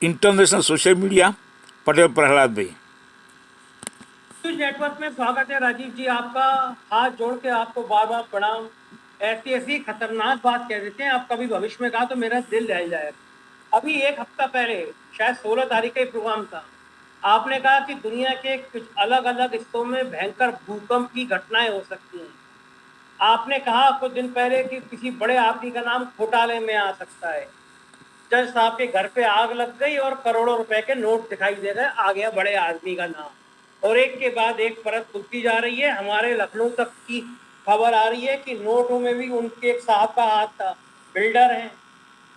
International social media Patel Prahlad भाई। News network में स्वागत है राजीव जी आपका। हाथ जोड़ के आपको बार बार प्रणाम। ऐसी ऐसी खतरनाक बात कह देते हैं, आप कभी भविष्य में कहा तो मेरा दिल दहल जाएगा। अभी एक हफ्ता पहले, शायद 16 तारीख का प्रोग्राम था, आपने कहा कि दुनिया के कुछ अलग अलग हिस्सों में भयंकर भूकंप की घटनाएं हो सकती हैं। आपने कहा कुछ दिन पहले कि किसी बड़े आदमी का नाम घोटाले में आ सकता है। जज साहब के घर पे आग लग गई और करोड़ों रुपए के नोट दिखाई दे गए, आ गया बड़े आदमी का नाम। और एक के बाद एक परत खुलती जा रही है। हमारे लखनऊ तक की खबर आ रही है कि नोटों में भी उनके एक साहब का हाथ था, बिल्डर हैं,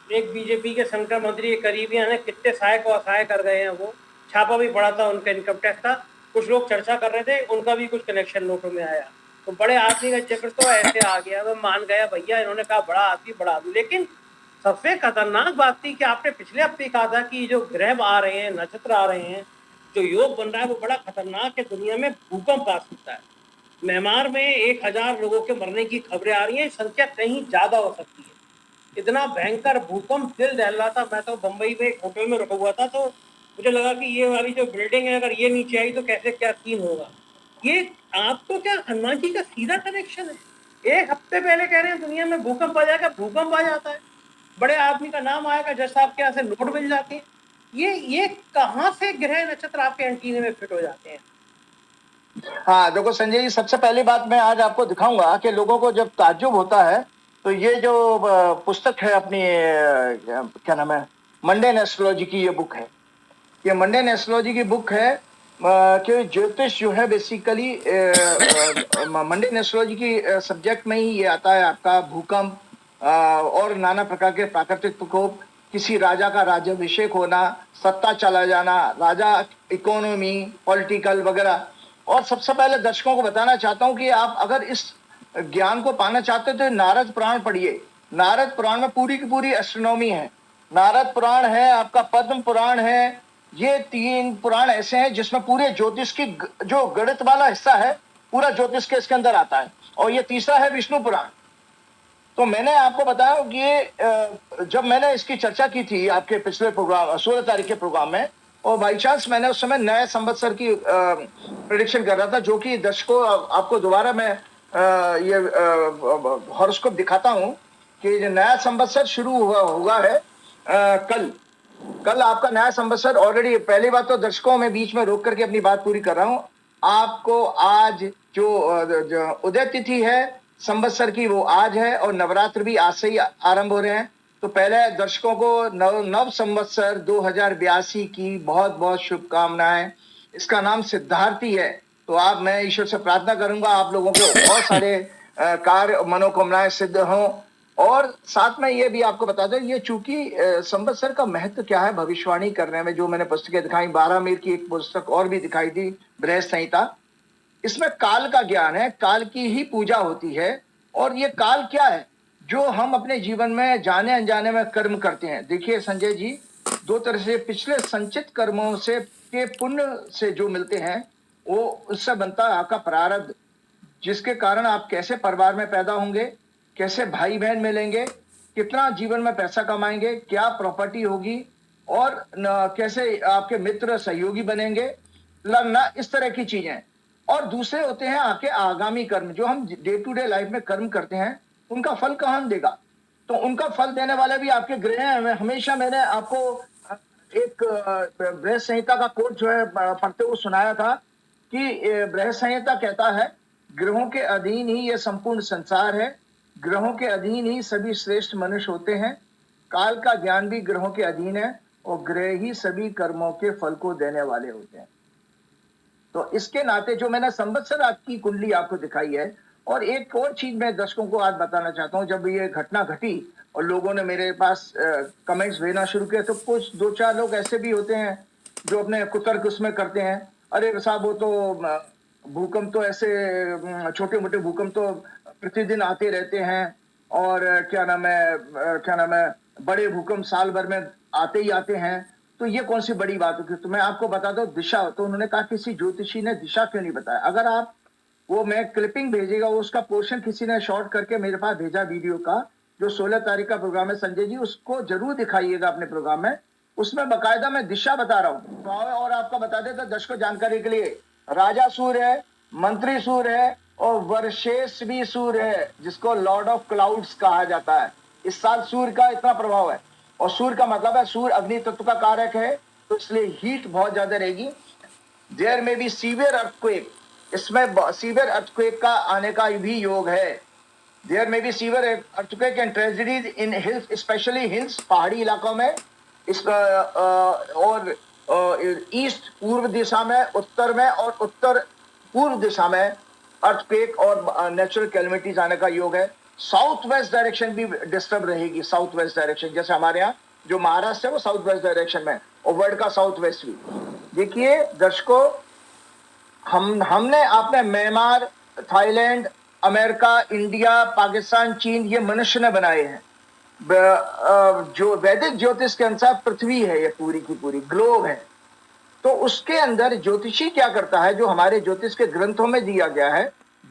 एक बीजेपी के संगठन मंत्री के करीबी हैं, कितने सहाय को असहाय कर गए हैं। वो छापा भी पड़ा था, उनका इनकम टैक्स था। कुछ लोग चर्चा कर रहे थे, उनका भी कुछ कनेक्शन नोटों में आया। तो बड़े आदमी का जिक्र तो ऐसे आ गया, मैं मान गया भैया, इन्होंने कहा बड़ा आदमी। लेकिन सबसे खतरनाक बात थी कि आपने पिछले हफ्ते कहा था कि जो ग्रह आ रहे हैं, नक्षत्र आ रहे हैं, जो योग बन रहा है वो बड़ा खतरनाक है, दुनिया में भूकंप आ सकता है। म्यांमार में 1000 लोगों के मरने की खबरें आ रही हैं, संख्या कहीं ज्यादा हो सकती है। इतना भयंकर भूकंप, दिल दहल रहा था। मैं तो बंबई में एक होटल में रुका हुआ था, तो मुझे लगा कि ये वाली जो बिल्डिंग है, अगर ये नीचे आई तो कैसे क्या सीन होगा। ये आपको क्या हनुमान जी का सीधा कनेक्शन है? एक हफ्ते पहले कह रहे हैं दुनिया में भूकंप आ जाएगा, भूकंप आ जाता है। बड़े आदमी का नाम आएगा, जज साहब के यहाँ से नोट मिल जाते हैं। ये कहाँ से ग्रह नक्षत्र आपके एंटीने में फिट हो जाते हैं? हाँ, देखो संजय जी, सबसे पहली बात मैं आज आपको दिखाऊंगा कि लोगों को जब ताज्जुब होता है तो ये जो पुस्तक है अपनी क्या नाम है, मंडेन एस्ट्रोलॉजी की ये बुक है। ये मंडेन एस्ट्रोलॉजी की बुक है कि ज्योतिष जो है बेसिकली मंडेन एस्ट्रोलॉजी की सब्जेक्ट में ही ये आता है। आपका भूकंप और नाना प्रकार के प्राकृतिक प्रकोप, किसी राजा का राज्याभिषेक होना, सत्ता चला जाना, राजा, इकोनॉमी, पॉलिटिकल वगैरह। और सबसे पहले दर्शकों को बताना चाहता हूं कि आप अगर इस ज्ञान को पाना चाहते हो तो नारद पुराण पढ़िए। नारद पुराण में पूरी की पूरी एस्ट्रोनॉमी है। नारद पुराण है, आपका पद्म पुराण है। ये 3 पुराण ऐसे हैं जिसमें पूरे ज्योतिष की जो गणित वाला हिस्सा है, पूरा ज्योतिष के इसके अंदर आता है। और ये तीसरा है विष्णु पुराण। तो मैंने आपको बताया कि जब मैंने इसकी चर्चा की थी आपके पिछले प्रोग्राम 16 तारीख के प्रोग्राम में, और बाई चांस मैंने उस समय नए संवत्सर की प्रेडिक्शन कर रहा था, जो कि दर्शकों आपको दोबारा मैं ये हॉरोस्कोप दिखाता हूं कि जो नया संवत्सर शुरू हुआ है कल आपका नया संवत्सर ऑलरेडी। पहली बात तो दर्शकों में बीच में रोक करके अपनी बात पूरी कर रहा हूं। आपको आज जो उदय तिथि है संवत्सर की वो आज है, और नवरात्र भी आज से ही आरंभ हो रहे हैं। तो पहले दर्शकों को नव संवत्सर 2082 की बहुत बहुत शुभकामनाएं। इसका नाम सिद्धार्थी है। तो मैं ईश्वर से प्रार्थना करूंगा आप लोगों के बहुत सारे कार्य मनोकामनाएं सिद्ध हों। और साथ में ये भी आपको बता दें, ये चूंकि संवत्सर का महत्व क्या है भविष्यवाणी करने में, जो मैंने पुस्तकें दिखाई, 12 मीर की एक पुस्तक और भी दिखाई थी, बृहस्पति संहिता, इसमें काल का ज्ञान है, काल की ही पूजा होती है। और ये काल क्या है जो हम अपने जीवन में जाने अनजाने में कर्म करते हैं। देखिए संजय जी, 2 तरह से पिछले संचित कर्मों से के पुण्य से जो मिलते हैं वो उससे बनता है आपका प्रारब्ध, जिसके कारण आप कैसे परिवार में पैदा होंगे, कैसे भाई बहन मिलेंगे, कितना जीवन में पैसा कमाएंगे, क्या प्रॉपर्टी होगी, और कैसे आपके मित्र सहयोगी बनेंगे, ना इस तरह की चीजें। और दूसरे होते हैं आपके आगामी कर्म, जो हम डे टू डे लाइफ में कर्म करते हैं, उनका फल कौन देगा। तो उनका फल देने वाले भी आपके ग्रह हैं। हमेशा मैंने आपको एक बृहस्पति संहिता का कोट जो है पढ़ते हुए सुनाया था कि बृहस्पति संहिता कहता है, ग्रहों के अधीन ही यह संपूर्ण संसार है, ग्रहों के अधीन ही सभी श्रेष्ठ मनुष्य होते हैं, काल का ज्ञान भी ग्रहों के अधीन है, और ग्रह ही सभी कर्मों के फल को देने वाले होते हैं। तो इसके नाते जो मैंने संवत्सर आपकी कुंडली आपको दिखाई है। और एक और चीज मैं दर्शकों को आज बताना चाहता हूं, जब ये घटना घटी और लोगों ने मेरे पास कमेंट्स भेजना शुरू किया, तो कुछ 2-4 लोग ऐसे भी होते हैं जो अपने कुतर्क उसमें करते हैं, अरे साहब वो तो भूकंप तो ऐसे छोटे मोटे भूकंप तो प्रतिदिन आते रहते हैं, और क्या नाम है बड़े भूकंप साल भर में आते ही आते हैं, तो ये कौन सी बड़ी बात होगी। तो मैं आपको बता दूं दिशा। तो उन्होंने कहा किसी ज्योतिषी ने दिशा क्यों नहीं बताया। अगर आप वो मैं क्लिपिंग भेजेगा, उसका पोर्शन किसी ने शॉर्ट करके मेरे पास भेजा वीडियो का, जो 16 तारीख का प्रोग्राम है संजय जी, उसको जरूर दिखाइएगा अपने प्रोग्राम में। उसमें बकायदा मैं दिशा बता रहा हूँ। और आपका बता देता दर्शकों जानकारी के लिए, राजा सूर्य है, मंत्री सूर्य है और वर्षेश भी सूर्य है, जिसको लॉर्ड ऑफ क्लाउड्स कहा जाता है। इस साल सूर्य का इतना प्रभाव है, और सूर्य का मतलब है सूर्य अग्नि तत्व का कारक है, तो इसलिए हीट बहुत ज्यादा रहेगी। देयर में भी सीवियर अर्थक्वेक, इसमें सीवियर अर्थक्वेक का आने का भी योग है। देयर में भी severe earthquake and tragedies in hills, specially hills, पहाड़ी इलाकों में, इस और ईस्ट पूर्व दिशा में, उत्तर में और उत्तर पूर्व दिशा में अर्थक्वेक और नेचुरल कैलेमिटीज आने का योग है। साउथ वेस्ट डायरेक्शन भी डिस्टर्ब रहेगी, साउथ वेस्ट डायरेक्शन, जैसे हमारे यहाँ जो महाराष्ट्र है वो साउथ वेस्ट डायरेक्शन में, और वर्ल्ड का साउथ वेस्ट भी। देखिए दर्शकों, हमने आपने Myanmar, Thailand, America, India, Pakistan, चीन, ये मनुष्य ने बनाए हैं। जो वैदिक ज्योतिष के अनुसार पृथ्वी है, ये पूरी की पूरी ग्लोब है। तो उसके अंदर ज्योतिषी क्या करता है, जो हमारे ज्योतिष के ग्रंथों में दिया गया है,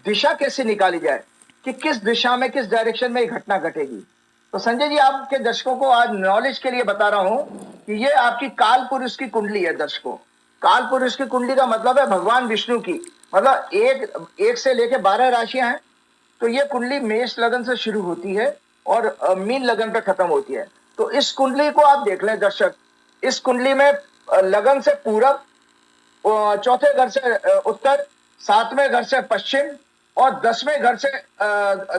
दिशा कैसे निकाली जाए कि किस दिशा में, किस डायरेक्शन में घटना घटेगी। तो संजय जी, आपके दर्शकों को आज नॉलेज के लिए बता रहा हूं कि ये आपकी काल पुरुष की कुंडली है। दर्शकों, काल पुरुष की कुंडली का मतलब है भगवान विष्णु की, मतलब एक से लेके 12 राशियां हैं। तो ये कुंडली मेष लगन से शुरू होती है और मीन लगन पे खत्म होती है। तो इस कुंडली को आप देख लें दर्शक, इस कुंडली में लगन से पूरब, चौथे घर से उत्तर, 7वें घर से पश्चिम और 10वें घर से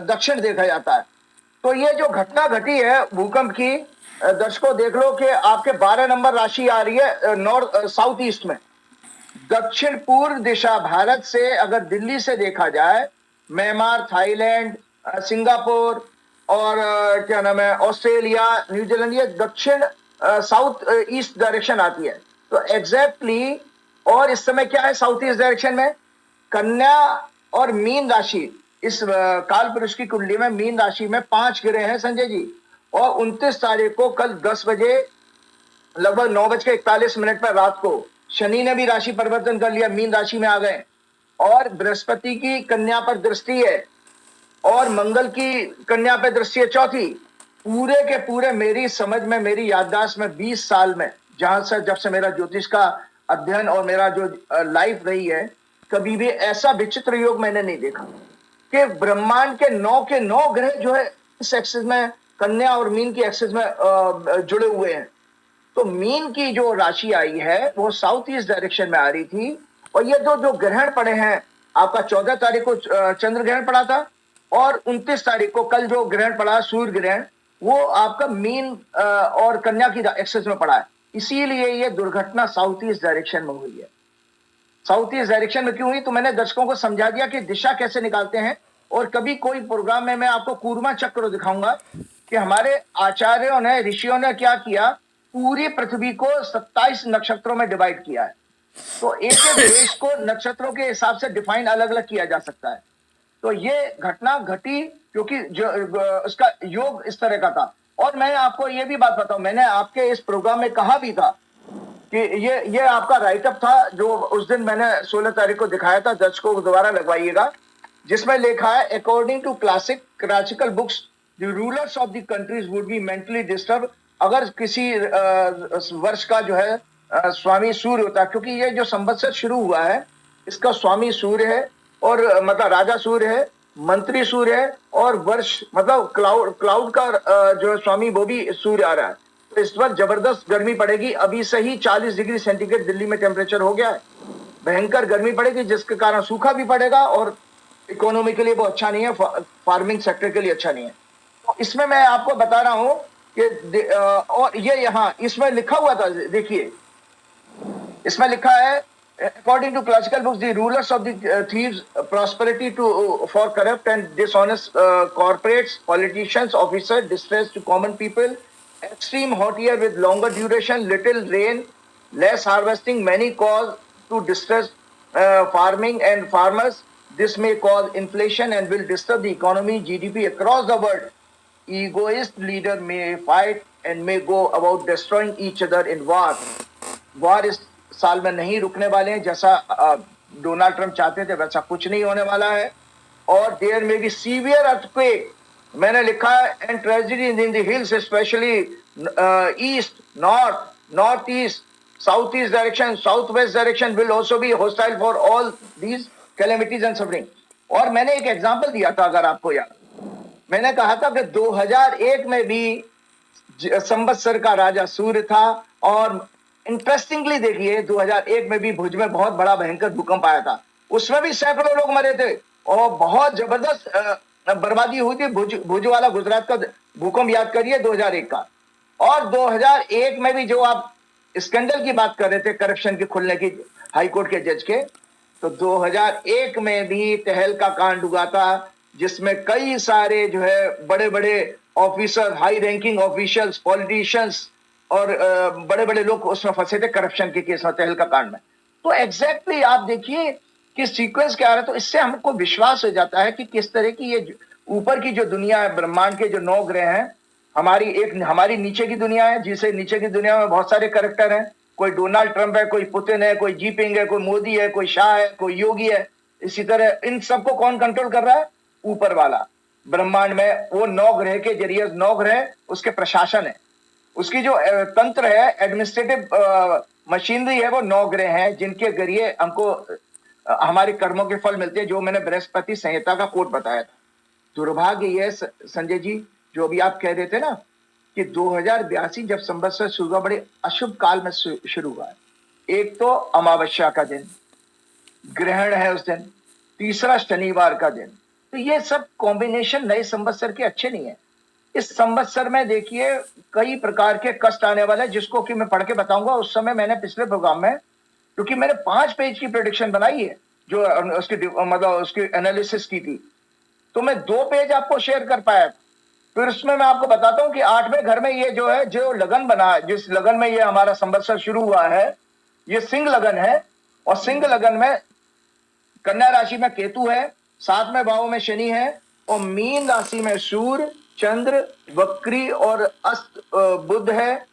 दक्षिण देखा जाता है। तो ये जो घटना घटी है भूकंप की, दर्शकों देख लो कि आपके 12 नंबर राशि आ रही है नॉर्थ साउथ ईस्ट में, दक्षिण पूर्व दिशा। भारत से अगर दिल्ली से देखा जाए, म्यांमार, थाईलैंड, सिंगापुर और क्या नाम है, ऑस्ट्रेलिया, न्यूजीलैंड, ये दक्षिण साउथ ईस्ट डायरेक्शन आती है। तो एग्जैक्टली, और इस समय क्या है साउथ ईस्ट डायरेक्शन में, कन्या और मीन राशि। इस काल पुरुष की कुंडली में मीन राशि में 5 ग्रह हैं संजय जी, और 29 तारीख को कल 10 बजे लगभग 9:41 पर रात को शनि ने भी राशि परिवर्तन कर लिया, मीन राशि में आ गए, और बृहस्पति की कन्या पर दृष्टि है और मंगल की कन्या पर दृष्टि है चौथी। पूरे के पूरे मेरी समझ में, मेरी याददाश्त में 20 साल में, जहां से जब से मेरा ज्योतिष का अध्ययन और मेरा जो लाइफ रही है, कभी भी ऐसा विचित्र योग मैंने नहीं देखा कि ब्रह्मांड के 9 के 9 ग्रह जो है इस एक्सिस में, कन्या और मीन की एक्सिस में जुड़े हुए हैं। तो मीन की जो राशि आई है वो साउथ ईस्ट डायरेक्शन में आ रही थी, और ये जो ग्रहण पड़े हैं, आपका 14 तारीख को चंद्र ग्रहण पड़ा था, और 29 तारीख को कल जो ग्रहण पड़ा सूर्य ग्रहण, वो आपका मीन और कन्या की एक्सिस में पड़ा है। इसीलिए ये दुर्घटना साउथ ईस्ट डायरेक्शन में हुई है। साउथ ईस्ट डायरेक्शन में क्यों हुई, तो मैंने दर्शकों को समझा दिया कि दिशा कैसे निकालते हैं। और कभी कोई प्रोग्राम में मैं आपको कूर्मा चक्र दिखाऊंगा कि हमारे आचार्यों ने, ऋषियों ने क्या किया, पूरी पृथ्वी को 27 नक्षत्रों में डिवाइड किया है। तो एक एक देश को नक्षत्रों के हिसाब से डिफाइन अलग अलग किया जा सकता है। तो ये घटना घटी क्योंकि जो उसका योग इस तरह का था। और मैं आपको ये भी बात बताऊं, मैंने आपके इस प्रोग्राम में कहा भी था कि ये आपका राइटअप था जो उस दिन मैंने 16 तारीख को दिखाया था, दर्शकों को दोबारा लगवाइएगा, जिसमें लिखा है according to classical books the rulers of the countries would be mentally disturb. अगर किसी वर्ष का जो है स्वामी सूर्य होता है, क्योंकि ये जो संवत्सर शुरू हुआ है इसका स्वामी सूर्य है, और मतलब राजा सूर्य है, मंत्री सूर्य है, और वर्ष मतलब क्लाउड का जो स्वामी वो भी सूर्य आ रहा है। तो इस बार जबरदस्त गर्मी पड़ेगी। अभी से ही 40 डिग्री सेंटीग्रेड दिल्ली में टेम्परेचर हो गया है, भयंकर गर्मी पड़ेगी, जिसके कारण सूखा भी पड़ेगा और इकोनॉमी के लिए वो अच्छा नहीं है, फार्मिंग सेक्टर के लिए अच्छा नहीं है। तो इसमें मैं आपको बता रहा हूं कि और ये यहाँ इसमें लिखा हुआ था, देखिए इसमें लिखा है according to classical books the rulers of the thieves prosperity for corrupt and dishonest corporates, politicians, officers, distress to common people, extreme hot year with longer duration, little rain, less harvesting, many cause to distress farming and farmers. This may cause inflation and will disturb the economy, GDP across the world. Egoist leader may fight and may go about destroying each other in war. War is साल में नहीं रुकने वाले हैं, जैसा Donald Trump चाहते थे वैसा कुछ नहीं होने वाला है। और देयर में भी सीवियर अर्थक्वेक, मैंने लिखा है, and tragedy in the hills specially east, north, north east, south east direction, south west direction will also be hostile for all these calamities and suffering. और मैंने एक एग्जांपल दिया था, अगर आपको याद, मैंने कहा था कि 2001 में भी संवत्सर का राजा सूर्य था, और इंटरेस्टिंगली देखिए 2001 में भी भुज में बहुत बड़ा भयंकर भूकंप आया था, उसमें भी सैकड़ों लोग मरे थे और बहुत जबरदस्त बर्बादी हुई थी। भुज वाला गुजरात का भूकंप याद करिए 2001 का। और 2001 में भी जो आप स्कैंडल की बात कर रहे थे, करप्शन के खुलने की हाईकोर्ट के जज के, तो 2001 में भी तहलका कांड हुआ था, जिसमें कई सारे जो है बड़े बड़े officer, high ranking officials, politicians और बड़े बड़े लोग उसमें फंसे थे करप्शन के केस में, तहलका कांड में। तो एग्जैक्टली आप देखिए कि सीक्वेंस क्या आ रहा है। तो इससे हमको विश्वास हो जाता है कि किस तरह की ये ऊपर की जो दुनिया है, ब्रह्मांड के जो 9 ग्रह हैं, हमारी नीचे की दुनिया है, जिसे नीचे की दुनिया में बहुत सारे कैरेक्टर हैं, कोई डोनाल्ड ट्रंप है, कोई पुतिन है, कोई जीपिंग है, कोई मोदी है, कोई शाह है, कोई योगी है। इसी तरह इन सबको कौन कंट्रोल कर रहा है? ऊपर वाला ब्रह्मांड में। वो 9 ग्रह के जरिए, 9 ग्रह उसके प्रशासन है, उसकी जो तंत्र है, एडमिनिस्ट्रेटिव मशीनरी है, वो 9 ग्रह हैं, जिनके जरिए हमको हमारे कर्मों के फल मिलते हैं, जो मैंने बृहस्पति संहिता का कोट बताया था। दुर्भाग्य यह संजय जी, जो अभी आप कह रहे थे ना कि 2082 जब संवत्सर शुरू हुआ, बड़े अशुभ काल में शुरू हुआ है। एक तो अमावस्या का दिन, ग्रहण है उस दिन, तीसरा शनिवार का दिन। तो ये सब कॉम्बिनेशन नए संवत्सर के अच्छे नहीं है। इस संवत्सर में देखिए कई प्रकार के कष्ट आने वाले हैं, जिसको कि मैं पढ़ के बताऊंगा। उस समय मैंने पिछले प्रोग्राम में, क्योंकि मैंने 5 पेज की प्रेडिक्शन बनाई है, जो उसकी मतलब उसकी एनालिसिस की थी, तो मैं 2 पेज आपको शेयर कर पाया। फिर उसमें मैं आपको बताता हूं कि 8वें घर में ये जो है, जो लगन बना, जिस लगन में ये हमारा संवत्सर शुरू हुआ है, ये सिंह लगन है। और सिंह लगन में कन्या राशि में केतु है, 7वें भाव में शनि है, और मीन राशि में सूर्य, चंद्र, वक्री और अस्त बुध है,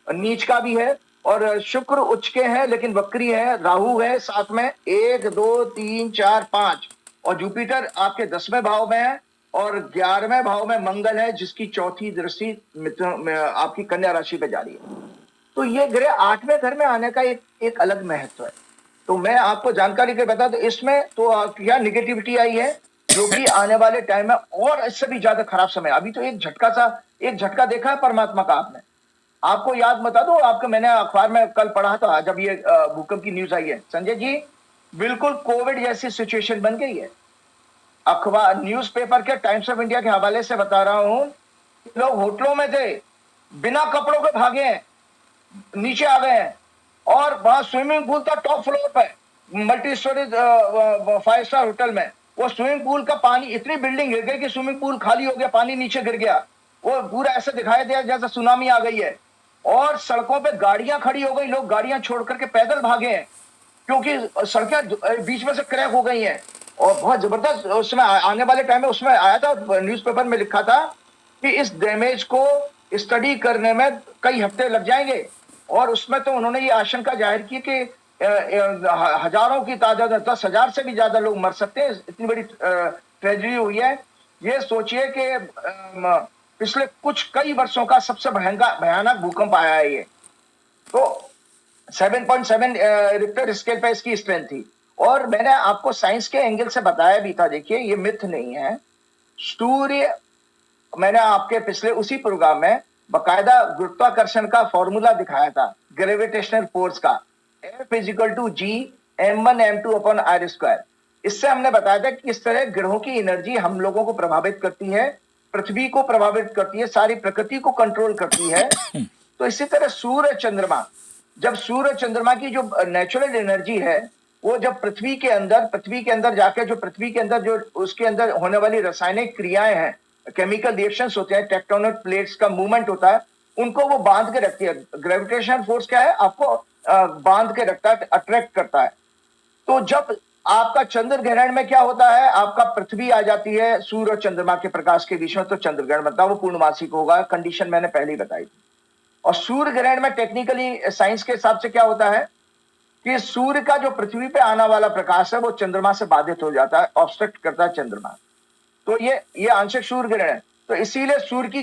नीच का भी है, और शुक्र उच्च के है लेकिन वक्री है, राहु है साथ में, 1 2 3 4 5, और जुपिटर आपके 10वें भाव में है, और 11वें भाव में मंगल है, जिसकी चौथी दृष्टि आपकी कन्या राशि पे जा रही है। तो ये ग्रह 8वें घर में आने का एक अलग महत्व है। तो मैं आपको जानकारी के बता दूं, इसमें तो क्या निगेटिविटी आई है, जो कि आने वाले टाइम में और इससे भी ज्यादा खराब समय। अभी तो एक झटका देखा है परमात्मा का आपने। आपको याद बता दो, आपको मैंने अखबार में कल पढ़ा था, जब ये भूकंप की न्यूज आई है संजय जी, बिल्कुल कोविड जैसी सिचुएशन बन गई है। अखबार, न्यूज़पेपर के टाइम्स ऑफ इंडिया के हवाले से बता रहा हूं, लोग होटलों में थे, बिना कपड़ों के भागे हैं, नीचे आ गए हैं, और वहां स्विमिंग पूल था टॉप फ्लोर पे, मल्टी स्टोरी 5 स्टार होटल में। वो स्विमिंग पूल का पानी, इतनी बिल्डिंग गिर गई कि स्विमिंग पूल खाली हो गया, पानी नीचे गिर गया। वो पूरा ऐसे दिखाई दिया जैसे सुनामी आ गई है, और सड़कों पे गाड़ियां खड़ी हो गई, लोग गाड़ियां छोड़ करके पैदल भागे हैं, क्योंकि सड़कें बीच में से क्रैक हो गई हैं। और बहुत जबरदस्त उसमें आने वाले टाइम में उसमें आया था, न्यूज़पेपर में लिखा था कि इस डैमेज को स्टडी करने में कई हफ्ते लग जाएंगे। और उसमें तो उन्होंने ये आशंका जाहिर की कि हजारों की तादाद, 10,000 से भी ज्यादा लोग मर सकते हैं, इतनी बड़ी ट्रेजेडी हुई है। ये सोचिए कि पिछले कई वर्षों का सबसे भयानक भूकंप आया है ये। तो 7.7 रिक्टर स्केल पे इसकी स्ट्रेंथ थी। और मैंने आपको साइंस के एंगल से बताया भी था, देखिए ये मिथ नहीं है। सूर्य, मैंने आपके पिछले उसी प्रोग्राम में बकायदा गुरुत्वाकर्षण का फॉर्मूला दिखाया था, ग्रेविटेशनल फोर्स का, F = G m1m2/r²। इससे हमने बताया था कि किस तरह ग्रहों की एनर्जी हम लोगों को प्रभावित करती है, पृथ्वी को प्रभावित करती है, सारी प्रकृति को कंट्रोल करती है। तो इसी तरह सूर्य चंद्रमा, जब सूर्य चंद्रमा की जो नेचुरल एनर्जी है, वो जब पृथ्वी के अंदर जाके, जो पृथ्वी के अंदर जो उसके अंदर होने वाली रासायनिक क्रियाएं हैं, केमिकल रिएक्शंस होते हैं, टेक्टोनिक प्लेट्स का मूवमेंट होता है, उनको वो बांध के रखती है। ग्रेविटेशनल फोर्स क्या है, आपको बांध के रखता है, अट्रैक्ट करता है। तो जब आपका चंद्र ग्रहण में क्या होता है, आपका पृथ्वी आ जाती है सूर्य और चंद्रमा के प्रकाश के बीच में, तो चंद्र ग्रहण बनता है, वो पूर्णमासिक होगा, कंडीशन मैंने पहले ही बताई थी। और सूर्य ग्रहण में टेक्निकली साइंस के हिसाब से क्या होता है कि सूर्य का जो पृथ्वी पे आने वाला प्रकाश है, वो चंद्रमा से बाधित हो जाता है, ऑब्स्ट्रक्ट करता है चंद्रमा। तो ये आंशिक सूर्य ग्रहण है। तो इसीलिए सूर्य की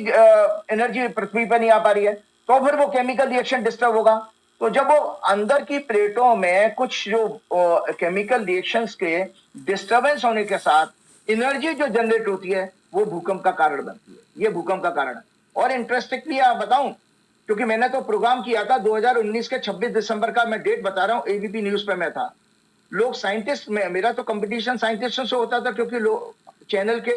एनर्जी पृथ्वी पे नहीं आ पा रही है। तो फिर वो केमिकल रिएक्शन डिस्टर्ब होगा। तो जब वो अंदर की प्लेटों में कुछ जो केमिकल रिएक्शंस के डिस्टर्बेंस होने के साथ एनर्जी जो जनरेट होती है वो भूकंप का कारण बनती है। ये भूकंप का कारण है। और इंटरेस्टिंगली आप बताऊं, क्योंकि मैंने तो प्रोग्राम किया था 2019 के 26 दिसंबर का, मैं डेट बता रहा हूं, एबीपी न्यूज पे मैं था। लोग साइंटिस्ट में, मेरा तो कंपटीशन साइंटिस्टों से होता था, क्योंकि लोग चैनल के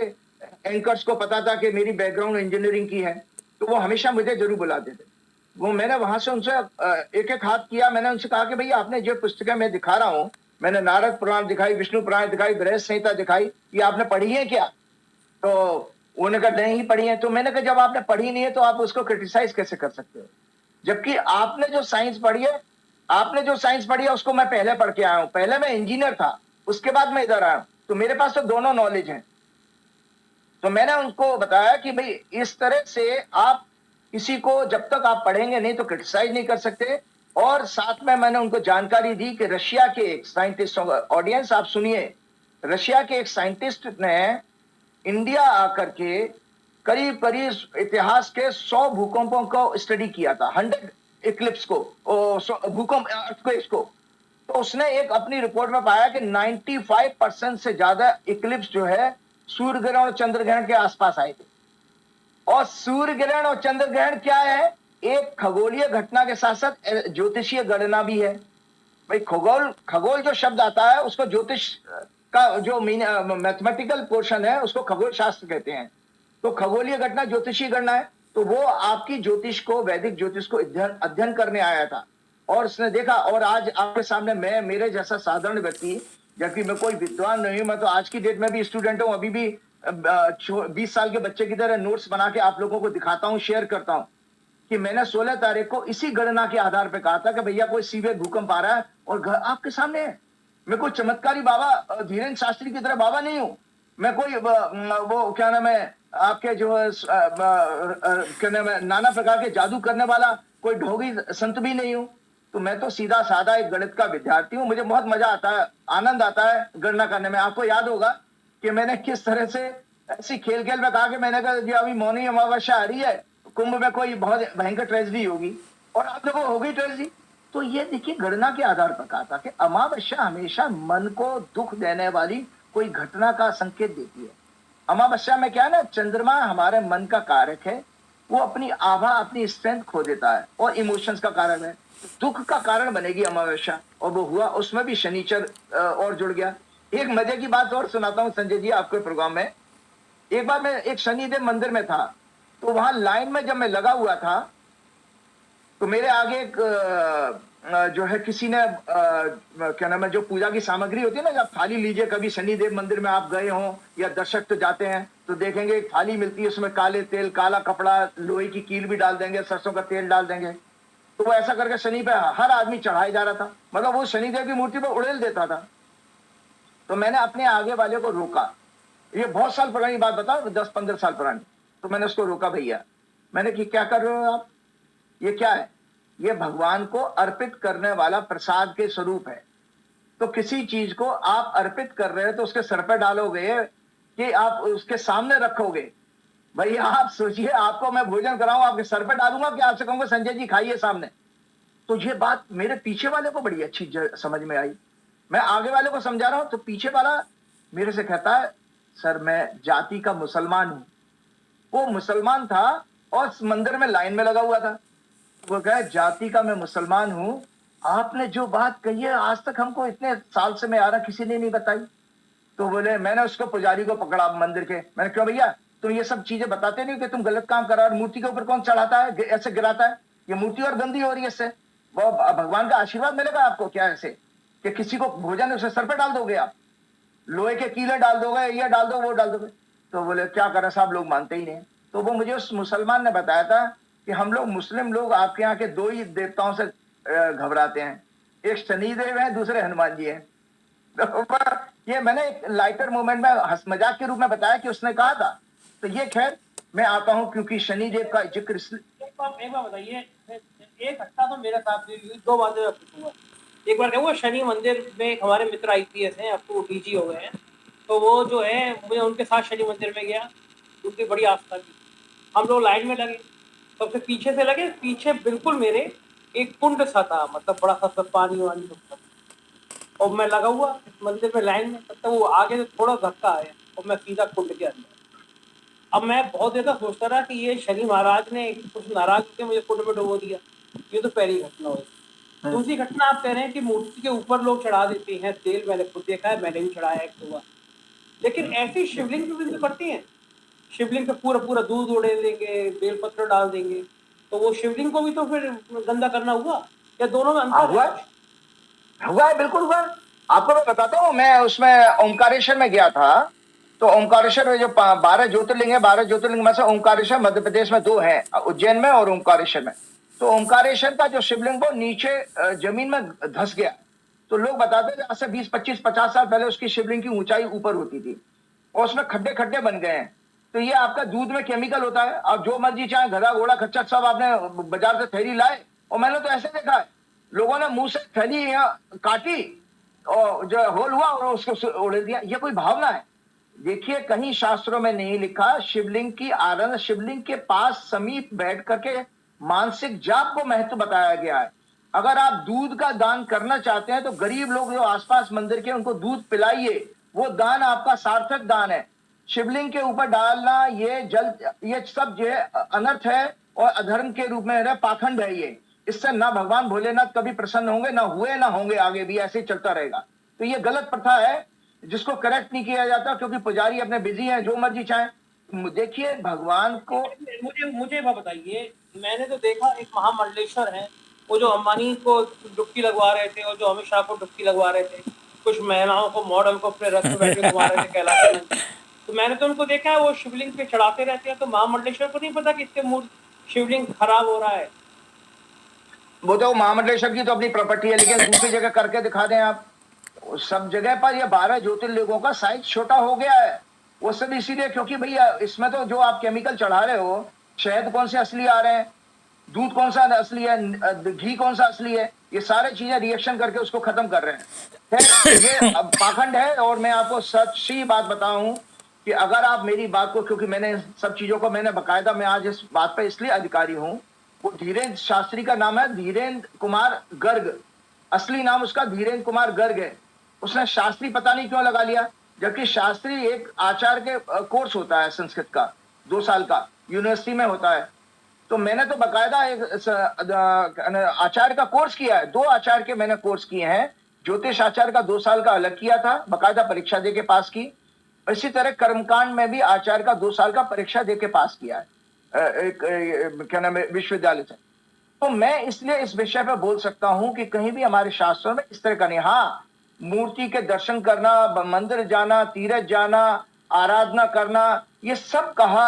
एंकर्स को पता था कि मेरी बैकग्राउंड इंजीनियरिंग की है, तो वो हमेशा मुझे जरूर बुलाते थे। वो मैंने वहां से उनसे एक एक हाथ किया। मैंने उनसे कहा कि भैया आपने जो पुस्तकें मैं दिखा रहा हूं, मैंने नारद पुराण दिखाई, विष्णु पुराण दिखाई, बृहद संहिता दिखाई, ये आपने पढ़ी है क्या? तो उन्होंने कहा नहीं पढ़ी है। तो मैंने कहा जब आपने पढ़ी नहीं है तो आप उसको क्रिटिसाइज कैसे कर सकते हो, जबकि आपने जो साइंस पढ़ी है उसको मैं पहले पढ़ के आया हूं। पहले मैं इंजीनियर था, उसके बाद मैं इधर आया हूं, तो मेरे पास तो दोनों नॉलेज है। तो मैंने उनको बताया कि भाई इस तरह से आप किसी को जब तक आप पढ़ेंगे नहीं तो क्रिटिसाइज नहीं कर सकते। और साथ में मैंने उनको जानकारी दी कि रशिया के एक साइंटिस्टों का, ऑडियंस आप सुनिए, रशिया के एक साइंटिस्ट ने इंडिया आकर के करीब करीब इतिहास के 100 भूकंपों को स्टडी किया था, 100 इक्लिप्स को, भूकंप अर्थक्वेक्स को। तो उसने एक अपनी रिपोर्ट में पाया कि 95% से ज्यादा इक्लिप्स जो है सूर्य ग्रहण और चंद्र ग्रहण के आसपास आए थे। और सूर्य ग्रहण और चंद्र ग्रहण क्या है? एक खगोलीय घटना के साथ साथ ज्योतिषीय गणना भी है। भाई खगोल जो शब्द आता है उसको ज्योतिष का जो मैथमेटिकल पोर्शन है उसको खगोल शास्त्र कहते हैं। तो खगोलीय घटना ज्योतिषीय गणना है। तो वो आपकी ज्योतिष को, वैदिक ज्योतिष को अध्ययन करने आया था और उसने देखा। और आज आपके सामने मैं, मेरे जैसा साधारण व्यक्ति, जबकि मैं कोई विद्वान नहीं हूं, मैं तो आज की डेट में भी स्टूडेंट हूं, अभी भी 20 साल के बच्चे की तरह नोट्स बना के आप लोगों को दिखाता हूं, शेयर करता हूं कि मैंने 16 तारीख को इसी गणना के आधार पर कहा था कि भैया कोई सीवियर भूकंप आ रहा है और घर आपके सामने है। मैं कोई चमत्कारी बाबा धीरेन्द्र शास्त्री की तरह बाबा नहीं हूं। मैं कोई वो क्या नाम है आपके जो क्या नाम है नाना प्रकार के जादू करने वाला कोई ढोंगी संत भी नहीं हूं। तो मैं तो सीधा साधा एक गणित का विद्यार्थी हूं। मुझे बहुत मजा आता है, आनंद आता है गणना करने में। आपको याद होगा कि मैंने किस तरह से ऐसी खेल खेल में कहा कि मैंने कहा जी अभी मौनी अमावस्या आ रही है, कुंभ में कोई बहुत भयंकर ट्रेजेडी होगी, और आप देखो हो गई ट्रेजेडी। तो ये देखिए गणना के आधार पर कहा था कि अमावस्या हमेशा मन को दुख देने वाली कोई घटना का संकेत देती है। अमावस्या में क्या है ना, चंद्रमा हमारे मन का कारक है, वो अपनी आभा, अपनी स्ट्रेंथ खो देता है और इमोशंस का कारण है। दुख का कारण बनेगी अमावस्या, और वो हुआ। उसमें भी शनिचर और जुड़ गया। एक मजे की बात और सुनाता हूँ संजय जी आपके प्रोग्राम में। एक बार मैं एक शनिदेव मंदिर में था, तो वहां लाइन में जब मैं लगा हुआ था तो मेरे आगे एक जो है किसी ने क्या नाम है जो पूजा की सामग्री होती है ना, जब थाली लीजिए, कभी शनिदेव मंदिर में आप गए हो या दर्शक तो जाते हैं तो देखेंगे एक थाली मिलती है, उसमें काले तेल, काला कपड़ा, लोहे की कील भी डाल देंगे, सरसों का तेल डाल देंगे। तो वो ऐसा करके शनि पे हर आदमी चढ़ाया जा रहा था, मतलब वो शनिदेव की मूर्ति पर उड़ेल देता था। तो मैंने अपने आगे वाले को रोका, ये बहुत साल पुरानी बात बताओ, 10-15 साल पुरानी। तो मैंने उसको रोका, भैया मैंने कि क्या कर रहे हो आप, ये क्या है? ये भगवान को अर्पित करने वाला प्रसाद के स्वरूप है। तो किसी चीज को आप अर्पित कर रहे हो तो उसके सर पे डालोगे कि आप उसके सामने रखोगे? भैया आप सोचिए, आपको मैं भोजन कराऊं, आपके सर पे डालूंगा कि आपसे कहूंगा संजय जी खाइए सामने? तो ये बात मेरे पीछे वाले को बड़ी अच्छी समझ में आई। मैं आगे वाले को समझा रहा हूं तो पीछे वाला मेरे से कहता है, सर मैं जाति का मुसलमान हूं। वो मुसलमान था और मंदिर में लाइन में लगा हुआ था। वो कहे जाति का मैं मुसलमान हूं, आपने जो बात कही है आज तक हमको इतने साल से मैं आ रहा किसी ने नहीं बताई। तो बोले, मैंने उसको पुजारी को पकड़ा मंदिर के, मैंने क्यों भैया तुम ये सब चीजें बताते नहीं कि तुम गलत काम कर रहा है? मूर्ति के ऊपर कौन चढ़ाता है, ऐसे गिराता है? ये मूर्ति और गंदी हो रही है, इससे वो भगवान का आशीर्वाद मिलेगा आपको क्या ऐसे कि किसी को भोजन उसे सर पर डाल दोगे आप, लोहे के कीले डाल दोगे, ये डाल दो वो डाल दोगे? तो बोले क्या करें साहब, लोग मानते ही नहीं। तो वो मुझे उस मुसलमान ने बताया था कि हम लोग मुस्लिम लोग आपके यहाँ के दो ही देवताओं से घबराते हैं, एक शनिदेव है, दूसरे हनुमान जी हैं। तो ये मैंने एक लाइटर मोमेंट में हंस मजाक के रूप में बताया कि उसने कहा था। तो ये खैर मैं आता हूं क्योंकि शनिदेव का जिक्र एक बार बताइए, एक घटना तो मेरे साथ भी हुई, दो बातें मैं पूछूंगा। एक बार क्या हुआ, शनि मंदिर में एक हमारे मित्र आईपीएस हैं, अब तो वो डीजी हो गए हैं। तो वो जो है, मैं उनके साथ शनि मंदिर में गया, उनकी बड़ी आस्था थी। हम लोग लाइन में लगे, सबसे पीछे से लगे, पीछे बिल्कुल मेरे एक कुंड सा था, मतलब बड़ा सा पानी वानी सब था। और मैं लगा हुआ इस मंदिर में लाइन में, तब तक वो आगे से थोड़ा धक्का आया और मैं सीधा कुंड के अंदर। अब मैं बहुत देर तक सोचता रहा कि ये शनि महाराज ने कुछ नाराज होकर मुझे कुंड में डुबो दिया। ये तो पहली घटना हुई। दूसरी घटना आप कह रहे हैं कि मूर्ति के ऊपर लोग चढ़ा देते हैं तेल, मैंने खुद देखा है, मैंने भी चढ़ाया एक सुबह। लेकिन ऐसी शिवलिंग पे भी करती हैं, शिवलिंग पे पूरा पूरा दूध उड़े देंगे, बेलपत्र डाल देंगे, तो वो शिवलिंग को भी तो फिर गंदा करना हुआ, या दोनों में अंतर हुआ है? हुआ है, बिल्कुल हुआ है। आपको मैं बताता हूँ, मैं उसमें ओमकारेश्वर में गया था। तो ओमकारेश्वर में जो 12 ज्योतिर्लिंग है, 12 ज्योतिर्लिंग में से ओमकारेश्वर मध्य प्रदेश में 2 है, उज्जैन में और ओमकारेश्वर में। तो ओमकारेश्वर का जो शिवलिंग वो नीचे जमीन में धंस गया। तो लोग बताते थे आज से 20, 25, 50 साल पहले उसकी शिवलिंग की ऊंचाई ऊपर होती थी और उसमें खड्डे खड्डे बन गए हैं। तो ये आपका दूध में केमिकल होता है। आप जो मर्जी चाहे गधा घोड़ा खच्चर सब आपने बाजार से थैली लाए, और मैंने तो ऐसे देखा है, लोगों ने मुंह से थैली काटी और जो होल हुआ और उसको उड़ा दिया। ये कोई भावना है? देखिए, कहीं शास्त्रों में नहीं लिखा। शिवलिंग की आराधना, शिवलिंग के पास समीप बैठ करके मानसिक जाप को महत्व बताया गया है। अगर आप दूध का दान करना चाहते हैं तो गरीब लोग जो आसपास मंदिर के, उनको दूध पिलाइए। वो दान आपका सार्थक दान है। शिवलिंग के ऊपर डालना ये जल, ये सब जो है अनर्थ है और अधर्म के रूप में है, पाखंड है ये। इससे ना भगवान भोलेनाथ कभी प्रसन्न होंगे, ना हुए ना होंगे, आगे भी ऐसे ही चलता रहेगा। तो ये गलत प्रथा है जिसको करेक्ट नहीं किया जाता, क्योंकि पुजारी अपने बिजी हैं, जो मर्जी चाहे। देखिए, भगवान को मुझे मुझे बात बताइए, मैंने तो देखा एक महामंडलेश्वर है, वो जो अंबानी को डुबकी लगवा रहे थे और जो अमित शाह को डुबकी लगवा रहे थे, कुछ महिलाओं को, मॉडल को अपने रथ में बैठे घुमा रहे थे कैलाश में। तो मैंने तो उनको देखा है, वो शिवलिंग पे चढ़ाते रहते हैं। तो महामंडलेश्वर को नहीं पता कि इससे शिवलिंग खराब हो रहा है? वो तो महामंडलेश्वर की तो अपनी प्रॉपर्टी है, लेकिन दूसरी जगह करके दिखा दें आप। सब जगह पर ये 12 ज्योतिर्लिंगों का साइज छोटा हो गया है। वो सब इसीलिए, क्योंकि भैया इसमें तो जो आप केमिकल चढ़ा रहे हो, शहद कौन से असली आ रहे हैं, दूध कौन सा असली है, घी कौन सा असली है, ये सारे चीजें रिएक्शन करके उसको खत्म कर रहे हैं। ये अब पाखंड है। और मैं आपको सच्ची बात बताऊं कि अगर आप मेरी बात को, क्योंकि मैंने सब चीजों को मैंने बकायदा, मैं आज इस बात पर इसलिए अधिकारी हूं, वो धीरेन्द्र शास्त्री का नाम है, धीरेन्द्र कुमार गर्ग। असली नाम उसका धीरेन्द्र कुमार गर्ग है। उसने शास्त्री पता नहीं क्यों लगा लिया, जबकि शास्त्री एक आचार्य के कोर्स होता है संस्कृत का, 2 साल का, यूनिवर्सिटी में होता है। तो मैंने तो बकायदा एक आचार्य का कोर्स किया है। 2 आचार्य के मैंने कोर्स किए हैं। ज्योतिष आचार्य का 2 साल का अलग किया था, बकायदा परीक्षा दे के पास की। इसी तरह कर्मकांड में भी आचार्य का 2 साल का परीक्षा दे के पास किया है, क्या नाम है, विश्वविद्यालय से। तो मैं इसलिए इस विषय पर बोल सकता हूं कि कहीं भी हमारे शास्त्रों में इस तरह का नहीं। हाँ, मूर्ति के दर्शन करना, मंदिर जाना, तीर्थ जाना, आराधना करना, ये सब कहा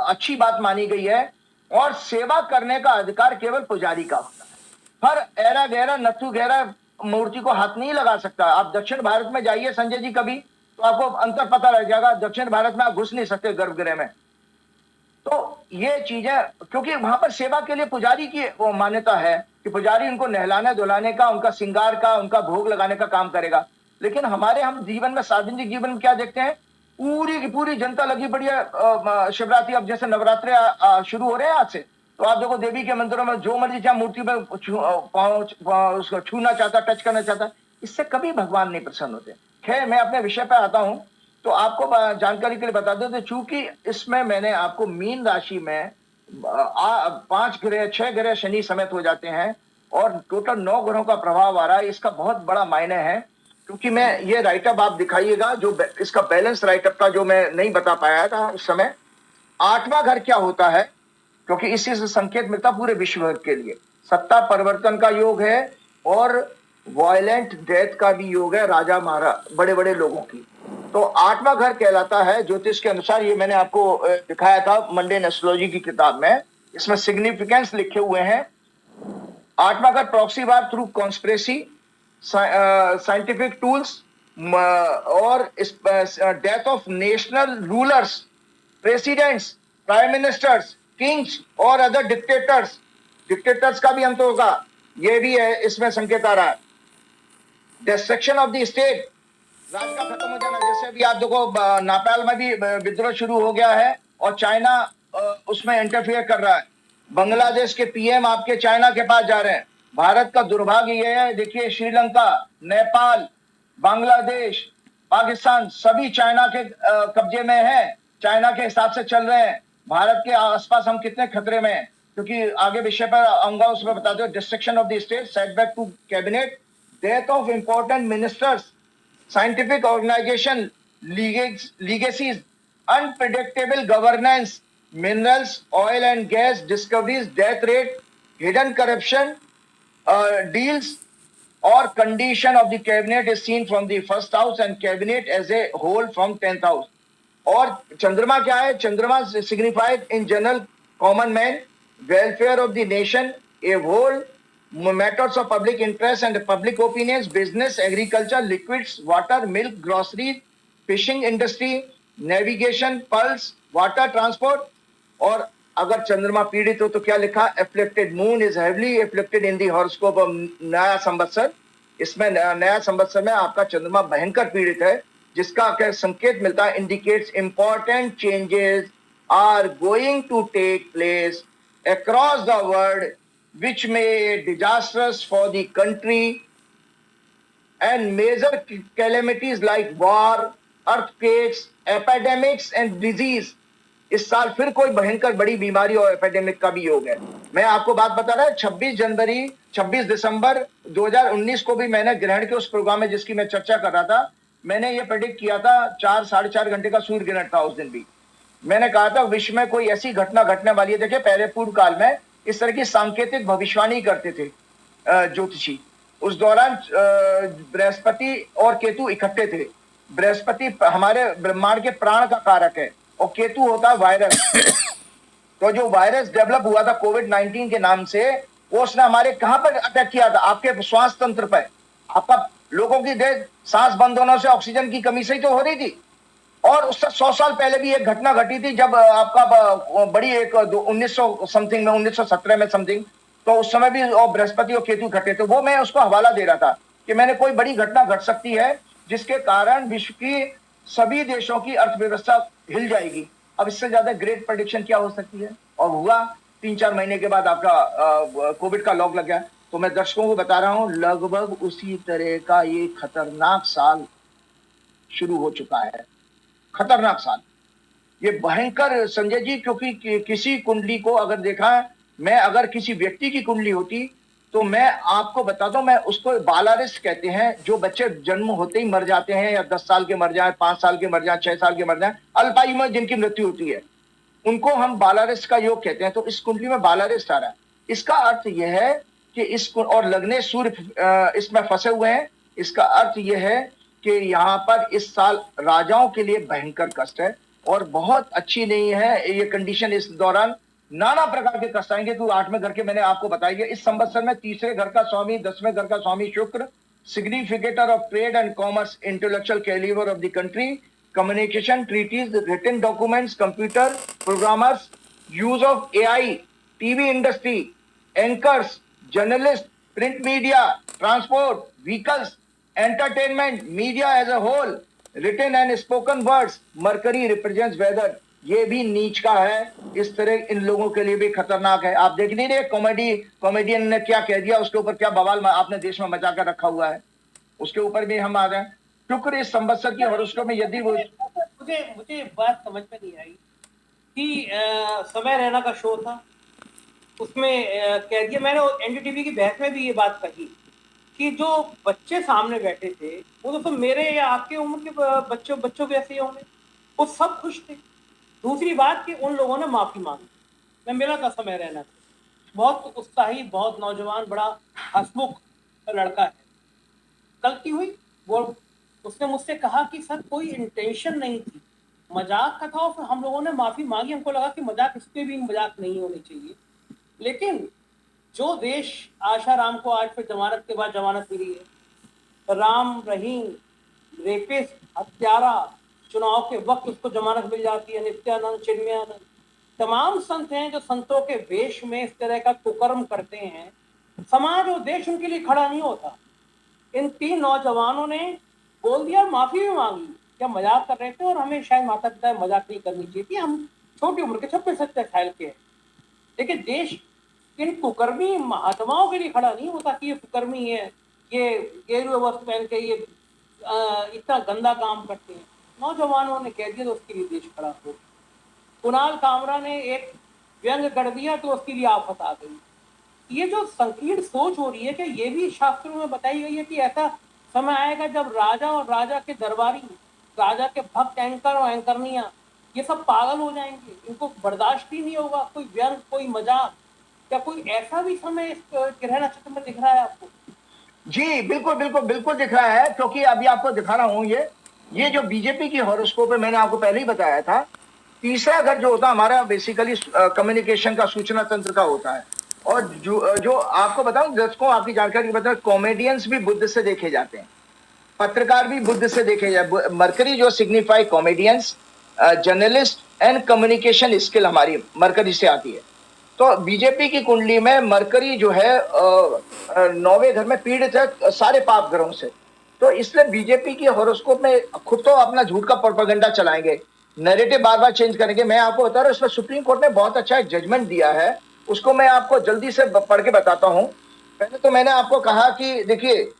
अच्छी बात मानी गई है। और सेवा करने का अधिकार केवल पुजारी का होता है। हर ऐरा गहरा नथु गहरा मूर्ति को हाथ नहीं लगा सकता। आप दक्षिण भारत में जाइए संजय जी कभी, तो आपको अंतर पता लग जाएगा। दक्षिण भारत में आप घुस नहीं सकते गर्भगृह में। तो ये चीजें, क्योंकि वहां पर सेवा के लिए पुजारी की वो मान्यता है कि पुजारी उनको नहलाने धुलाने का, उनका श्रृंगार का, उनका भोग लगाने का काम करेगा। लेकिन हमारे हम जीवन में, सार्वजनिक जीवन में क्या देखते हैं, पूरी की पूरी जनता लगी पड़ी है। शिवरात्रि अब जैसे नवरात्रे शुरू हो रहे हैं आज से, तो आप देखो देवी के मंदिरों में जो मर्जी चाहे मूर्ति में उसको छूना चाहता, टच करना चाहता, इससे कभी भगवान नहीं प्रसन्न होते। खैर, मैं अपने विषय पर आता हूं। तो आपको जानकारी के लिए बता दो, तो चूंकि इसमें मैंने आपको मीन राशि में 5 ग्रह, 6 ग्रह शनि समेत हो जाते हैं और टोटल 9 ग्रहों का प्रभाव आ रहा है। इसका बहुत बड़ा मायने है, क्योंकि मैं ये राइटअप आप दिखाइएगा, जो इसका बैलेंस राइटअप था, जो मैं नहीं बता पाया था उस समय। 8वां घर क्या होता है, क्योंकि इसी से संकेत मिलता पूरे विश्व के लिए। सत्ता परिवर्तन का योग है और वायलेंट डेथ का भी योग है, राजा महाराज बड़े बड़े लोगों की। तो 8वां घर कहलाता है ज्योतिष के अनुसार। ये मैंने आपको दिखाया था मंडेन एस्ट्रोलॉजी की किताब में, इसमें सिग्निफिकेंस लिखे हुए हैं। 8वां घर proxy war through conspiracy, scientific tools और death of national rulers, presidents, prime ministers, kings और अदर डिक्टेटर्स। डिक्टेटर्स का भी अंत होगा, ये भी है इसमें संकेत आ रहा है। डिस्ट्रक्शन ऑफ द स्टेट, राज का खत्म हो जाना। जैसे अभी आप देखो नेपाल में भी विद्रोह शुरू हो गया है और चाइना उसमें इंटरफियर कर रहा है। बांग्लादेश के पीएम आपके चाइना के पास जा रहे हैं। भारत का दुर्भाग्य यह है, देखिए श्रीलंका, नेपाल, बांग्लादेश, पाकिस्तान सभी चाइना के कब्जे में है, चाइना के हिसाब से चल रहे हैं। भारत के आसपास हम कितने खतरे में हैं, क्योंकि आगे विषय पर आऊंगा उसमें बताते हो। Destruction of the state, setback to cabinet, death of important ministers, scientific organization, legacies, unpredictable governance, minerals, oil and gas discoveries, death rate, hidden corruption, deals or condition of the cabinet is seen from the first house and cabinet as a whole from 10th house. और चंद्रमा क्या है? चंद्रमा signified in general common man, welfare of the nation, a whole, matters of public interest and public opinions, business, agriculture, liquids, water, milk, groceries, fishing industry, navigation, pulse, water transport. और अगर चंद्रमा पीड़ित हो तो क्या लिखा? afflicted, moon is heavily afflicted in the horoscope of नया संवत्सर। इसमें नया संवत्सर में आपका चंद्रमा भयंकर पीड़ित है, जिसका क्या संकेत मिलता है? Indicates important changes are going to take place across the world which may disastrous for the country and major calamities like war, earthquakes, epidemics and disease। इस साल फिर कोई भयंकर बड़ी बीमारी और एपिडेमिक का भी योग है। मैं आपको बात बता रहा हूं, 26 दिसंबर 2019 को भी मैंने ग्रहण के उस प्रोग्राम में जिसकी मैं चर्चा कर रहा था, मैंने ये प्रेडिक्ट किया था। 4-4.5 घंटे का सूर्य ग्रहण था उस दिन भी। मैंने कहा था विश्व में कोई ऐसी घटना घटने वाली है। देखिए पहले पूर्व काल में इस तरह की सांकेतिक भविष्यवाणी करते थे ज्योतिषी। उस दौरान बृहस्पति और केतु इकट्ठे थे। बृहस्पति हमारे ब्रह्मांड के प्राण का कारक है और केतु होता है वायरस। तो जो वायरस डेवलप हुआ था कोविड-19 के नाम से, वो उसने हमारे कहां पर अटैक किया था? आपके श्वास तंत्र पर। आपका लोगों की डेथ सांस बंद होने से ऑक्सीजन की कमी से ही तो हो रही थी। और उससे 100 साल पहले भी एक घटना घटी थी, जब आपका बड़ी एक 1900 समथिंग में, 1917 में समथिंग, तो उस समय भी बृहस्पति और केतु घटे थे। वो मैं उसको हवाला दे रहा था कि मैंने कोई बड़ी घटना घट सकती है जिसके कारण विश्व की सभी देशों की अर्थव्यवस्था हिल जाएगी। अब इससे ज्यादा ग्रेट प्रेडिक्शन क्या हो सकती है? और हुआ 3-4 महीने के बाद आपका कोविड का लॉक लग गया। तो मैं दर्शकों को बता रहा हूं, लगभग उसी तरह का ये खतरनाक साल शुरू हो चुका है। खतरनाक साल, ये भयंकर संजय जी, क्योंकि किसी कुंडली को अगर देखा, मैं अगर किसी व्यक्ति की कुंडली होती तो मैं आपको बताता हूं, मैं उसको बालारिस्ट कहते हैं। जो बच्चे जन्म होते ही मर जाते हैं, या 10 साल के मर जाए, 5 साल के मर जाए, 6 साल के मर जाए, अल्पायु में जिनकी मृत्यु होती है, उनको हम बालारिस्ट का योग कहते हैं। तो इस कुंडली में बालारिस्ट आ रहा है। इसका अर्थ यह है कि इस और लग्ने सूर्य इसमें फंसे हुए हैं। इसका अर्थ यह है कि यहाँ पर इस साल राजाओं के लिए भयंकर कष्ट है और बहुत अच्छी नहीं है ये कंडीशन। इस दौरान नाना प्रकार के कष्ट आएंगे। तो 8वें घर के मैंने आपको बताई है। इस संवत्सर में 3रे घर का स्वामी, 10वें घर का स्वामी शुक्र, significator of trade and commerce, intellectual calibre of the country, communication, treaties, written documents, computer programmers, use of AI, TV industry, anchors, journalist, print media, transport, vehicles, entertainment, media as a whole, written and spoken words, Mercury represents weather। ये भी नीच का है। इस तरह इन लोगों के लिए भी खतरनाक है। आप देख नहीं रहे कॉमेडियन ने क्या कह दिया, उसके ऊपर क्या बवाल आपने देश में मचा कर रखा हुआ है, उसके ऊपर भी हम आ गए। शुक्र इस संवत्सर की हॉरोस्कोप में यदि वो मुझे बात समझ में नहीं आई कि समय रैना का शो था, उसमें कह दिया, मैंने एनडीटीवी की बहस में भी ये बात कही कि जो बच्चे सामने बैठे थे वो तो मेरे या आपके उम्र के बच्चों के ऐसे ही होंगे, वो सब खुश थे। दूसरी बात कि उन लोगों ने माफी मांगी। मैं मिला था समय रहना था, बहुत उत्साही, बहुत नौजवान, बड़ा हंसमुख लड़का है। गलती हुई, वो उसने मुझसे कहा कि सर कोई इंटेंशन नहीं थी, मजाक का था। और फिर हम लोगों ने माफी मांगी। हमको लगा कि मजाक, इस पे भी मजाक नहीं होनी चाहिए। लेकिन जो देश आशाराम को आज फिर जमानत के बाद जमानत मिली है, राम रहीम, रेपिस्ट, हत्यारा, चुनाव के वक्त उसको जमानत मिल जाती है, नित्यानंद, चिन्मयानंद, तमाम संत हैं जो संतों के वेश में इस तरह का कुकर्म करते हैं। समाज और देश उनके लिए खड़ा नहीं होता। इन 3 नौजवानों ने बोल दिया, माफी भी मांगी, क्या मजाक कर रहे थे। और हमें शायद माता पिता मजाक नहीं करनी चाहिए थी, हम छोटी उम्र के 26-27 साल के हैं। देखिए देश इन कुकर्मी महात्माओं के लिए खड़ा नहीं होता कि ये कुकर्मी है, ये गेरुए वस्त्र पहन के ये इतना गंदा काम करते हैं। नौजवानों ने कह दिया तो उसके लिए देश खड़ा हो। कुणाल कामरा ने एक व्यंग कर दिया तो उसके लिए आफत आ गई। ये जो संकीर्ण सोच हो रही है कि ये भी शास्त्रों में बताई गई है कि ऐसा समय आएगा जब राजा और राजा के दरबारी, राजा के भक्त एंकर और एंकरनियां ये सब पागल हो जाएंगे, इनको बर्दाश्त ही नहीं होगा कोई व्यंग, कोई मजाक। क्या कोई ऐसा भी समय इस ग्रह नक्षत्र में दिख रहा है आपको? जी बिल्कुल बिल्कुल बिल्कुल दिख रहा है, क्योंकि अभी आपको दिखा रहा हूं ये जो बीजेपी की हॉरोस्कोप है, मैंने आपको पहले ही बताया था, तीसरा घर जो होता है हमारा बेसिकली कम्युनिकेशन का, सूचना तंत्र का होता है। और जो आपको बताऊं, दर्शकों आपकी जानकारी बताऊं, कॉमेडियंस भी बुध से देखे जाते हैं, पत्रकार भी बुध से देखे जाते। मरकरी जो signify comedians, journalist and communication skill हमारी मरकरी से आती है। तो बीजेपी की कुंडली में मरकरी जो है 9वें घर में पीड़ित है सारे पाप ग्रहों से। तो इसलिए बीजेपी की हॉरोस्कोप में खुद तो अपना झूठ का प्रोपेगेंडा चलाएंगे, नैरेटिव बार बार चेंज करेंगे। मैं आपको बता रहा हूँ, इसमें सुप्रीम कोर्ट ने बहुत अच्छा एक जजमेंट दिया है, उसको मैं आपको जल्दी से पढ़ के बताता हूँ। पहले तो मैंने आपको कहा कि देखिए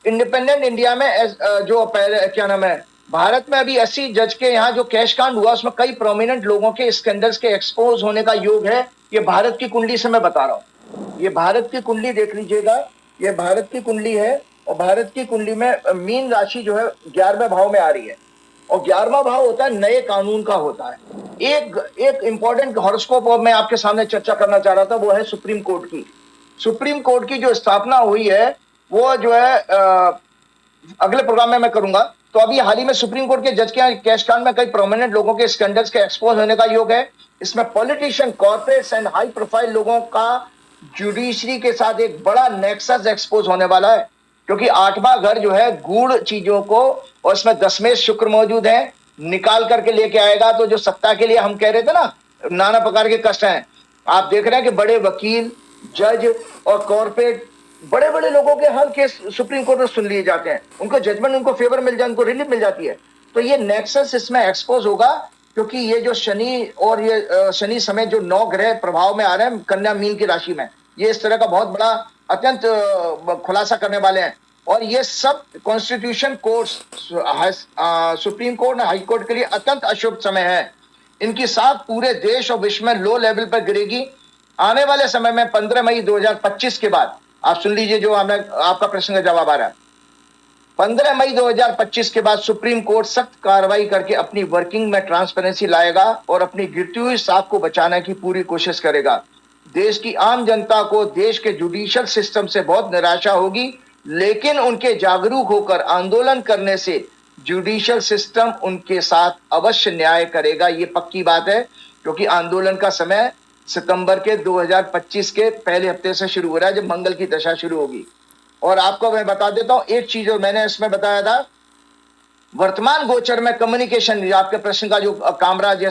इंडिपेंडेंट इंडिया में जो पहले क्या नाम है, भारत में अभी 80 जज के यहाँ जो कैश कांड हुआ उसमें कई प्रोमिनेंट लोगों के स्कैंडल्स के एक्सपोज होने का योग है। ये भारत की कुंडली से मैं बता रहा हूँ, ये भारत की कुंडली देख लीजिएगा, ये भारत की कुंडली है। और भारत की कुंडली में मीन राशि जो है 11वें भाव में आ रही है, और 11वां भाव होता है नए कानून का होता है। एक इंपॉर्टेंट हॉरोस्कोप और मैं आपके सामने चर्चा करना चाह रहा था, वो है सुप्रीम कोर्ट की। सुप्रीम कोर्ट की जो स्थापना हुई है वो जो है अगले प्रोग्राम में मैं करूंगा। तो अभी हाल ही में सुप्रीम कोर्ट के जज के कैश कांड में कई प्रोमिनेंट लोगों के स्कैंडल्स के एक्सपोज होने का योग है। इसमें politician, corporates and high profile लोगों का जुडिशरी के साथ एक बड़ा नेक्सस एक्सपोज होने वाला है, क्योंकि 8वां घर जो है गूढ़ चीजों को, और इसमें 10वें शुक्र मौजूद है, निकाल करके लेके आएगा। तो जो सत्ता के लिए हम कह रहे थे ना नाना प्रकार के कष्ट हैं, आप देख रहे हैं कि बड़े वकील, जज और कॉर्पोरेट बड़े बड़े लोगों के हर केस सुप्रीम कोर्ट में सुन लिए जाते हैं, उनको जजमेंट, उनको फेवर मिल जाए, उनको रिलीफ मिल जाती है। तो ये नेक्सस इसमें एक्सपोज होगा, क्योंकि ये जो शनि और ये शनि समेत जो 9 ग्रह प्रभाव में आ रहे हैं कन्या मीन की राशि में, ये इस तरह का बहुत बड़ा अत्यंत खुलासा करने वाले हैं। और ये सब कॉन्स्टिट्यूशन कोर्ट, सुप्रीम कोर्ट और हाई कोर्ट के लिए अत्यंत अशुभ समय है। इनकी साख पूरे देश और विश्व में लो लेवल पर गिरेगी आने वाले समय में। 15 मई 2025 के बाद, आप सुन लीजिए जो हमें आपका प्रश्न का जवाब आ रहा है, 15 मई 2025 के बाद सुप्रीम कोर्ट सख्त कार्रवाई करके अपनी वर्किंग में ट्रांसपेरेंसी लाएगा और अपनी गिरती हुई साख को बचाने की पूरी कोशिश करेगा। देश की आम जनता को देश के जुडिशियल सिस्टम से बहुत निराशा होगी, लेकिन उनके जागरूक होकर आंदोलन करने से जुडिशियल सिस्टम उनके साथ अवश्य न्याय करेगा। ये पक्की बात है, क्योंकि आंदोलन का समय सितंबर के 2025 के पहले हफ्ते से शुरू हो रहा है, जब मंगल की दशा शुरू होगी। और आपको मैं बता देता हूं एक चीज, और मैंने इसमें बताया था, वर्तमान गोचर में कम्युनिकेशन, आपके प्रश्न का जो कामरा जैसे